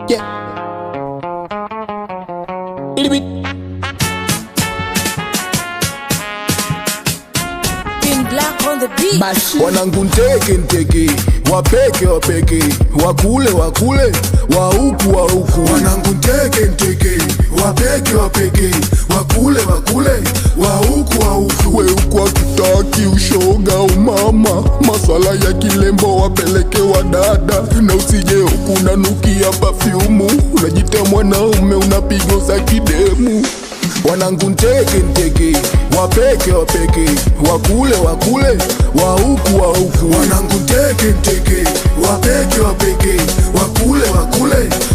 Yeah. Little bit. King Black on the beat. Wanangu nteke wapeke wakule wa huku wanangu nteke wapeke wakule wa huku we huku akitaki ushoga umama maswala ya kilembo wapeleke wa dada na usije huku nanukia perfume unajita mwanaume unapigo za kidemu. Wanangu nteke wapeke wakule wa huku wanangu nteke wapeke wakule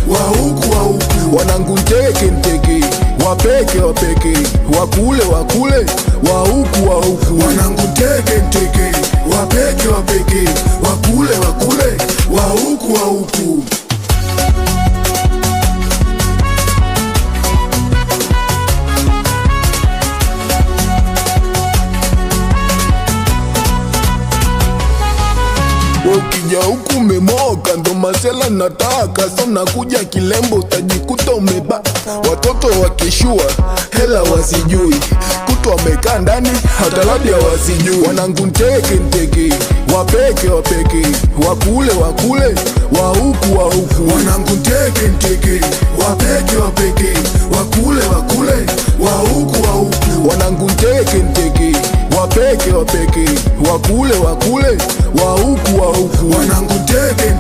wa huku wanangu nteke wapeke wakule wa huku wanangu nteke wapeke wakule wa huku ukija huku memoka ndo masela nataka so nakuja kilembo utajikuta umeba watoto wakishua hela wasijui kutu wamekaa ndani hata labia wasijui. Wanangu nteke wapeke wakule wa huku wanangu nteke wapeke wakule wa huku wanangu nteke wapeke wakule wa huku wanangu nteke